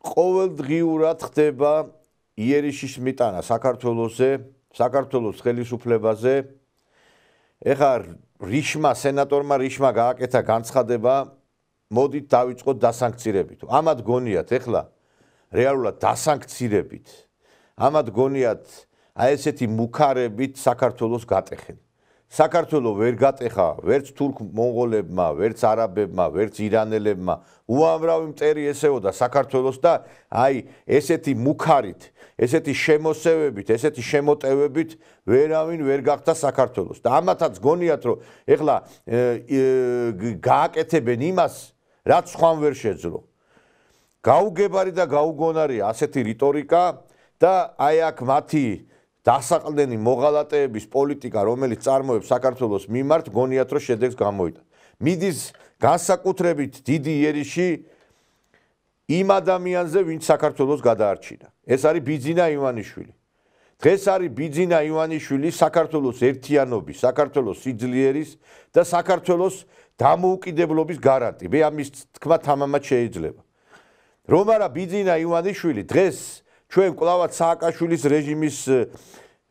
ყოველდღიურად ხდება იერიშის მიტანა საქართველოსზე, საქართველოს ხელისუფლებაზე. ეხლა სენატორმა რიშმა გააკეთა განცხადება, მოდით დავიწყოთ დასანქცირებით. ამათ გონიათ ეხლა რეალურად დასანქცირებით. ამათ გონიათ აი ესეთი მუქარებით საქართველოს გატეხენ. საქართველო ვერ გატეხა ვერც თურქ მონღოლებმა, ვერც არაბებმა, ვერც ირანელებმა. უამრავი მტერი ესეოდა საქართველოს და აი ესეთი მუქარით, ესეთი შემოსევებით, ესეთი შემოტევებით ვერავინ ვერ გახდა საქართველოს. და ამათაც გონიათ რომ ეხლა გააკეთებენ იმას, რაც სხვამ ვერ შეძლო. გაუგებარი და გაუგონარია ასეთი რიტორიკა და აი აქ მათი დასაყრდენი მოღალატეების პოლიტიკა, რომელიც წარმოებს საქართველოს მიმართ, გონიათ რომ შედეგს გამოიტან. მიდის განსაკუთრებით დიდი იერიში იმ ადამიანზე, ვინც საქართველოს გადაარჩინა. ეს არის ბიძინა ივანიშვილი. დღეს არის ბიძინა ივანიშვილი საქართველოს ერთიანობის, საქართველოს სიძლიერის და საქართველოს დამოუკიდებლობის გარანტი. მე ამის თქმა თამამად შეიძლება. რომ არა ბიძინა ივანიშვილი დღეს ჩვენ კლავად სააკაშვილის რეჟიმის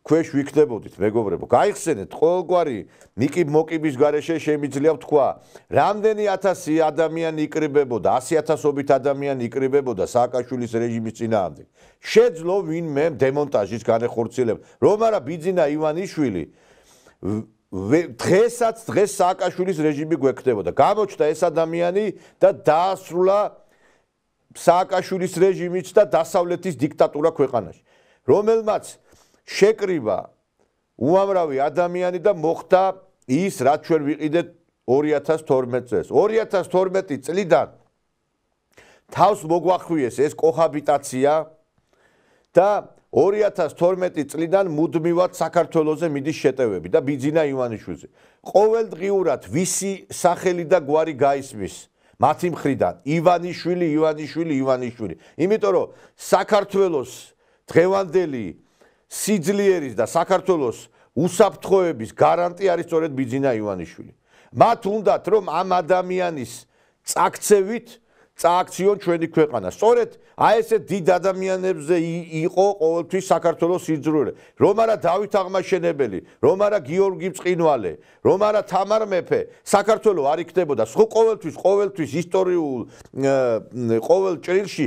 ქვეშ ვიქნებოდით, მეგობრებო. გაიხსენეთ ყოველგვარი ნიკიბ-მოკიბის გარეშე შემიძლია ვთქვა, რამდენი ათასი ადამიანი იკრიბებოდა, 100,000-ობით ადამიანი იკრიბებოდა სააკაშვილის რეჟიმის წინააღმდეგ. შეძლო ვინმე დემონტაჟის განეხორციელება. რომ არა ბიძინა ივანიშვილი დღესაც სააკაშვილის რეჟიმი გვექნებოდა. გამოჩნდა ეს ადამიანი და დაასრულა სააკაშვილის რეჟიმიც და დასავლეთის დიქტატურა ქვეყანაში, რომელმაც შეკრიბა უამრავი ადამიანი და მოხდა ის, რაც ჩვენ ვიყიდეთ 2012 წელს. 2012 წლიდან თავს მოგვახვიეს ეს კოჰაბიტაცია და 2012 წლიდან მუდმივად საქართველოზე მიდის შეტევები და ბიძინა ივანიშვილზე. ყოველდღიურად ვისი სახელი და გვარი გაისმის მათი მხრიდან ივანიშვილი. იმიტომ რომ საქართველოს დღევანდელი სიძლიერის და საქართველოს უსაფრთხოების გარანტი არის სწორედ ბიძინა ივანიშვილი. მათ უნდათ რომ ამ ადამიანის წაქცევით წააქციონ ჩვენი ქვეყანა. სწორედ აი ესე დიდ ადამიანებზე იყო ყოველთვის საქართველოს სიძლიერე. რომ არა დავით აღმაშენებელი, რომ არა გიორგი ბრწყინვალე, რომ არა თამარ მეფე, საქართველო არ იქნებოდა. ყოველთვის ისტორიულ ყოველ ჭრილში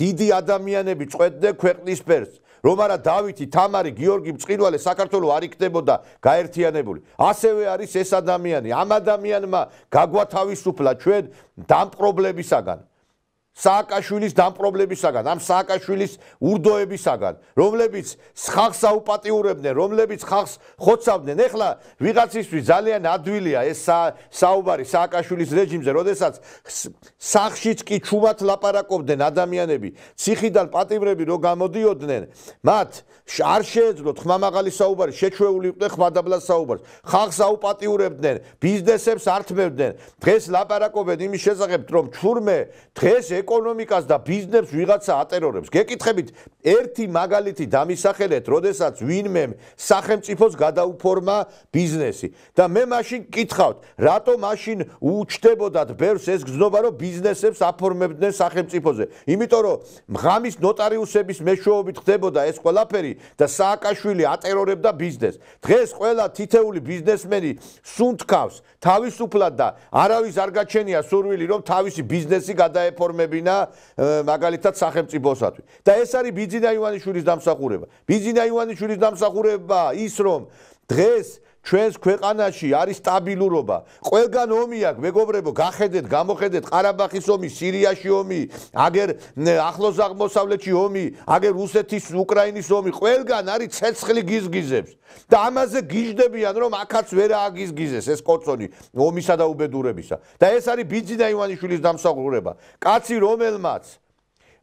დიდი ადამიანები წვეთდნენ ქვეყნის ფერს. რომ არა დავითი, თამარი, გიორგი ბრწყინვალე, საქართველო არ იქნებოდა გაერთიანებული. ასევე არის ეს ადამიანი. ამ ადამიანმა გაგვათავისუფლა ჩვენ დამპრობლებისაგან. სააკაშვილის დამპრობლებისაგან, ამ სააკაშვილის ურდოებისაგან, რომლებიც ხალხს აუპატიურებდნენ, რომლებიც ხალხს ხოცავდნენ. ეხლა ვიღაცისთვის ძალიან ადვილია ეს საუბარი სააკაშვილის რეჟიმზე, როდესაც სახლშიც კი ჩუმად ლაპარაკობდნენ ადამიანები, ციხიდან პატიმრები რო გამოდიოდნენ, მათ არ შეეძლოთ ხმამაღალი საუბარი, შეჩვეული იყვნენ ხმადაბლა საუბარს. ხალხს აუპატიურებდნენ, ბიზნესებს ართმევდნენ. დღეს ლაპარაკობენ იმის შესახებ, რომ თურმე დღეს ეკონომიკას და ბიზნესს ვიღაცა ატერორებს. გეკითხებით ერთი მაგალითი დამისახელეთ, როდესაც ვინმემ სახელმწიფოს გადაუფორმა ბიზნესი. და მე მაშინ გკითხავთ, რატო მაშინ უჩნდებოდათ ბევრს ეს გზნობა, რომ ბიზნესებს აფორმებდნენ სახელმწიფოზე. იმიტომ რომ ღამის ნოტარიუსების მეშვეობით ხდებოდა ეს ყველაფერი და სააკაშვილი ატერორებდა ბიზნესს. დღეს ყველა თითეული ბიზნესმენი სუნთქავს თავისუფლად და არავის არ გაჩენია სურვილი, რომ თავისი ბიზნესი გადაეფორმებინა მაგალითად სახელმწიფოსათვის. და ეს არის ბიძინა ივანიშვილის დამსახურება. ბიძინა ივანიშვილის დამსახურება ის, რომ დღეს ჩვენს ქვეყანაში არის სტაბილურობა. ყველგან ომი აქვს, მეგობრებო, გახედეთ, გამოხედეთ, ყარაბაღის ომი, სირიაში ომი, აგერ ახლოს აღმოსავლეთში ომი, აგერ რუსეთის, უკრაინის ომი, ყველგან არის ცეცხლი გიზგიზებს. და ამაზე გიждდებიან, რომ აქაც ვერ ააგიზგიზეს ეს კოცონი ომისა და უბედურებისა. და ეს არის ბიძინა ივანიშვილის დამსახურება. კაცი, რომელმაც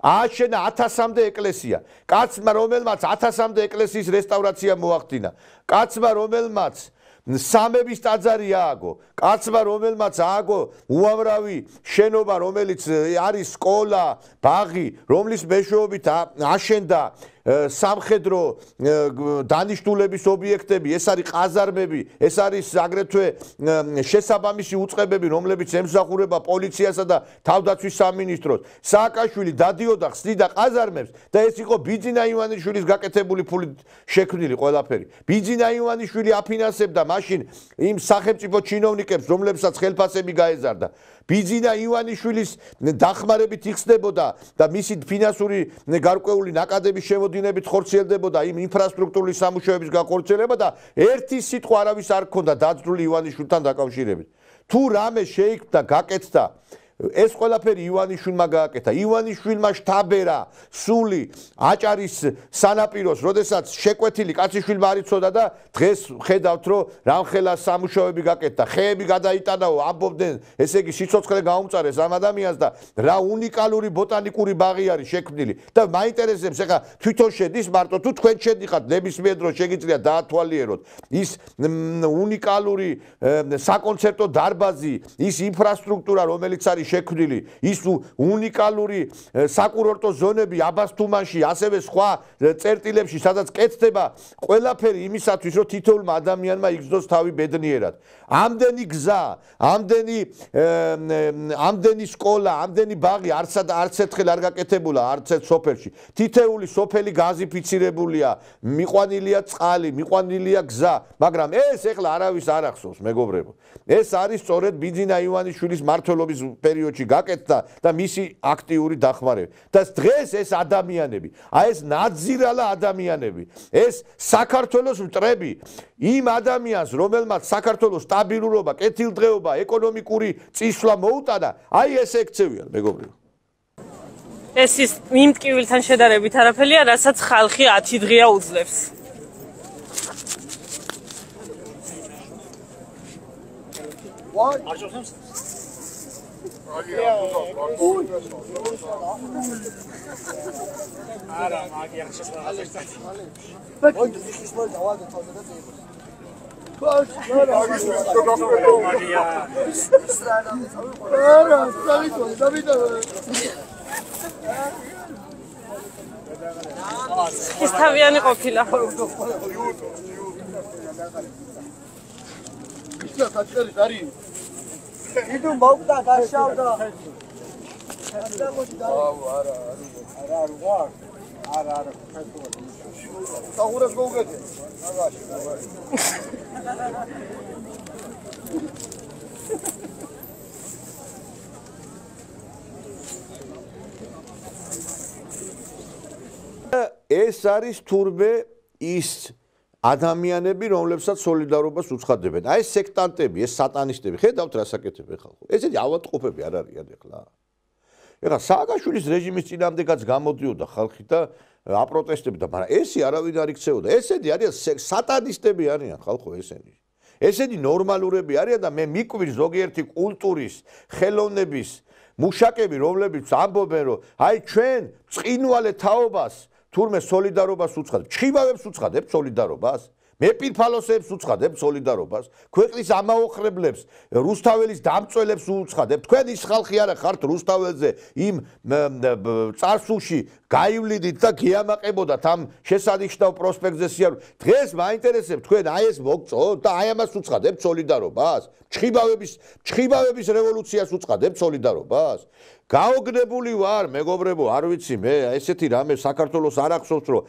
ააშენა 1000-მდე ეკლესია, კაცმა რომელმაც 1000-მდე ეკლესიის რესტავრაცია მოახდინა, კაცმა რომელმაც სამების ტაძარი ააგო, კაცმა რომელმაც ააგო უამრავი შენობა, რომელიც არის სკოლა, ბაღი, რომლის მეშვეობით აშენდა სამხედრო დანიშნულების ობიექტები, ეს არის ყაზარმები, ეს არის აგრეთვე შესაბამისი უწყებები, რომლებიც ემსახურება პოლიციასა და თავდაცვის სამინისტროს. სააკაშვილი დადიოდა ხსნიდა ყაზარმებს და ეს იყო ბიძინა ივანიშვილის გაკეთებული ფულით შექმნილი ყველაფერი. ბიძინა ივანიშვილი აფინანსებდა მაშინ იმ სახელმწიფო ჩინოვნიკებს, რომლებსაც ხელფასები გაეზარდა. ბიძინა ივანიშვილის დახმარებით იხსნებოდა და მისი ფინანსური გარკვეული ნაკადების შემოდინებით ხორციელდებოდა იმ ინფრასტრუქტურული სამუშაოების განხორციელება და ერთი სიტყვა არავის არ ჰქონდა დაძრული ივანიშვილთან დაკავშირებით. თუ რამე შეიქმნა, გაკეთდა, ეს ყველაფერი ივანიშვილმა გააკეთა. ივანიშვილმა შთაბერა სული აჭარის სანაპიროს, როდესაც შეკვეთილი კაციშვილმა არ იცოდა და დღეს ხედავთ, რომ რამხელა სამუშაოები გაკეთდა. ხეები გადაიტანაო, ამბობდნენ, ესე იგი სიცოცხლე გაუმწარეს ამ ადამიანს და რა უნიკალური ბოტანიკური ბაღი არის შექმნილი. და მაინტერესებს, ეხლა თვითონ შედის მარტო თუ თქვენ შედიხართ ნებისმიერ დროს შეგიძლია დაათვალიეროთ ის უნიკალური საკონცერტო დარბაზი, ის ინფრასტრუქტურა, რომელიც არის შექმნილი, ის უნიკალური საკურორტო ზონები აბასთუმანში, ასევე სხვა წერტილებში, სადაც კეთდება ყველაფერი იმისათვის, რომ თითოეულმა ადამიანმა იგრძნოს თავი ბედნიერად. ამდენი გზა, ამდენი სკოლა, ამდენი ბაღი არც ერთხელ არ გაკეთებულა არც ერთ სოფელში. თითეული სოფელი გაზიფიცირებულია, მიყვანილია წყალი, მიყვანილია გზა, მაგრამ ეს ეხლა არავის არ ახსოვს, მეგობრებო. ეს არის სწორედ ბიძინა ივანიშვილის მმართველობის პერიოდში გაკეთდა და მისი აქტიური დახმარება. და დღეს ეს ადამიანები, ეს ნაძირალა ადამიანები, ეს საქართველოს მტრები, იმ ადამიანს, რომელმაც საქართველოს სტაბილურობა, კეთილდღეობა, ეკონომიკური წისვლა მოუტანა, ეს ექცევიან, მეგობრებო. ეს ის იმ ტკივილთან შედარებით არაფერია, რასაც ხალხი 10 დღეა უძლებს. ის თავიანი ყოფილა. Idu mokta dashavda. Ara. Tauras gogete. ეს არის თურმე ის ადამიანები, რომლებსაც სოლიდარობას უცხადებენ. ეს სექტანტები, ეს სატანისტები, ხედავთ რა საკეთებენ ხალხო. ესეთი ავადმყოფები არ არიან ეხლა. ეხლა სააკაშვილის რეჟიმის წინამდეაც გამოდიოდა ხალხი და აპროტესტებდა, მაგრამ ესი არავინ არ იქცეოდა. ესენი არიან სატანისტები არიან ხალხო ესენი. ესენი ნორმალურები არიან და მე მიკვირს ზოგიერთი კულტურის, ხელოვნების მუშაკები, რომლებიც ამბობენ, რომ ჩვენ წინვალე თაობას თურმე სოლიდარობას უცხადებთ. ჩხიბავებს უცხადებთ სოლიდარობას? მეპირფალოსებს უცხადებთ სოლიდარობას? ქვეყნის ამაოხრებლებს, რუსთაველის დამწველებს უცხადებთ? თქვენ ის ხალხი არა ხართ რუსთაველზე იმ წარსულში გაივლიდით და გიამაყებოდათ ამ შესანიშნავ პროსპექტზე სიარული. დღეს მაინტერესებს თქვენ ეს მოგწოთ და ამას უცხადებთ სოლიდარობას? ჩხიბავების რევოლუციას უცხადებთ სოლიდარობას? გაოგნებული ვარ, მეგობრებო, არ ვიცი მე, ესეთი რამე საქართველოს არ ახსოვს, რომ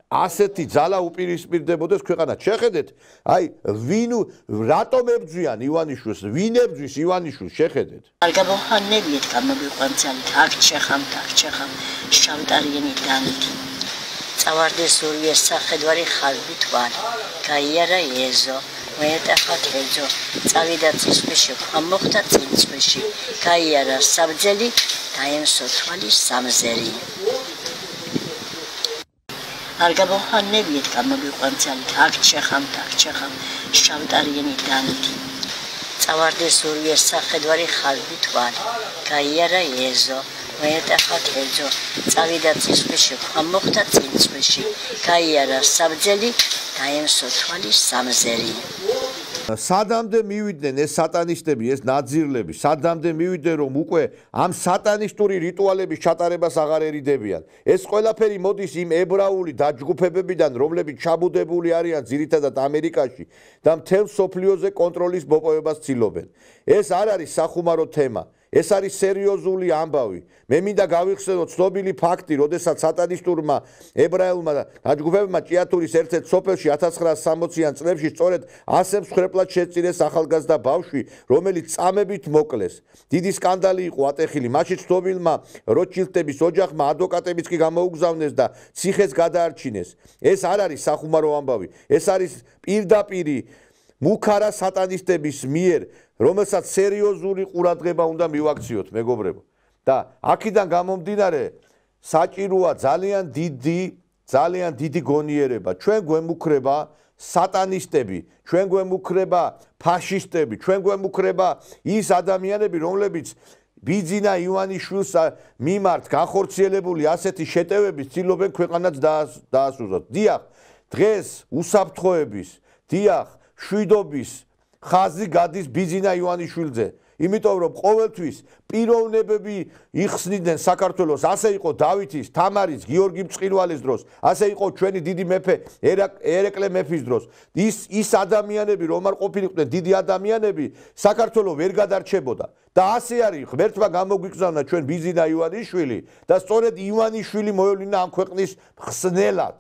ასეთი ძალა უპირისპირდებოდეს ქვეყანას. შეხედეთ, რატომ ებძვიან ივანიშვილს, ვინ ებძვის ივანიშვილს, შეხედეთ. არ გამოხანებიეთ გამოგვიყვანცალით, აქ ჩეხამ, შავტარიანი დანთი. წავარდეს ორივე სახედვარი ხალბი თვალი, გაიარა ეზო. მოეტახა თეძო, წავიდა წისქვეში, მოხდა წინწვეში, გაიარა საბძელი, დაემსო თვალი სამზერი. არ გამოხანებიეთ გამოგვიყვანცალით, აქ ჩეხამ, შავტარიანი დანთი. წავარდეს ორივე სახედვარი ხალბი თვალი, გაიარა ეზო. მოეტახა თეძო, წავიდა წისქვეში, მოხდა წინწვეში, გაიარა საბძელი, დაემსო თვალი სამზერი. სადამდე მივიდნენ ეს სატანისტები, ეს ნაძირლები, სადამდე მივიდნენ, რომ უკვე ამ სატანისტური რიტუალების ჩატარებას აღარ ერიდებიან. ეს ყველაფერი მოდის იმ ებრაული დაჯგუფებებიდან, რომლებიც ჩაბუდებული არიან ძირითადად ამერიკაში და მთელ სოფლიოზე კონტროლის მოპოვებას ცდილობენ. ეს არ არის სახუმარო თემა. ეს არის სერიოზული ამბავი. მე მინდა გავიხსენოთ ცნობილი ფაქტი, როდესაც სატანისტურმა ებრაელმა დაჯგუფებებმა ჭიათურის ერთ-ერთ სოფელში 1960-იან წლებში სწორედ ასე მსხვერპლად შეწირეს ახალგაზრდა ბავშვი, რომელიც წამებით მოკლეს. დიდი სკანდალი იყო ატეხილი. მაშინ ცნობილმა როთშილდების ოჯახმა ადვოკატებიც კი გამოუგზავნეს და ციხეს გადაარჩინეს. ეს არ არის სახუმარო ამბავი. ეს არის პირდაპირი მუქარა სატანისტების მიერ, რომელსაც სერიოზული ყურადღება უნდა მივაქციოთ, მეგობრებო. და აქედან გამომდინარე, საჭიროა ძალიან დიდი გონიერება. ჩვენ გვემუქრება სატანისტები, ჩვენ გვემუქრება ფაშისტები, ჩვენ გვემუქრება ის ადამიანები, რომლებიც ბიძინა ივანიშვილს მიმართ განხორციელებული ასეთი შეტევების ცდილობენ ქვეყანას დაასუსტოთ. დიახ, დღეს უსაფრთხოების, დიახ, შვიდობის ხაზი გადის ბიძინა ივანიშვილზე, იმიტომ რომ ყოველთვის პიროვნებები იხსნიდნენ საქართველოს. ასე იყო დავითის, თამარის, გიორგი მწყილვალის დროს, ასე იყო ჩვენი დიდი მეფე ერეკლე მეფის დროს. ის ადამიანები, რომ არ ყოფილიყვნენ დიდი ადამიანები, საქართველო ვერ გადარჩებოდა. და ასე არის, ღმერთმა გამოგვიგზავნა ჩვენ ბიძინა ივანიშვილი და სწორედ ივანიშვილი მოევლინა ამ ქვეყნის ხსნელად.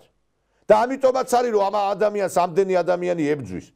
და ამიტომაც არის, რომ ამ ადამიანს ამდენი ადამიანი ებძვის.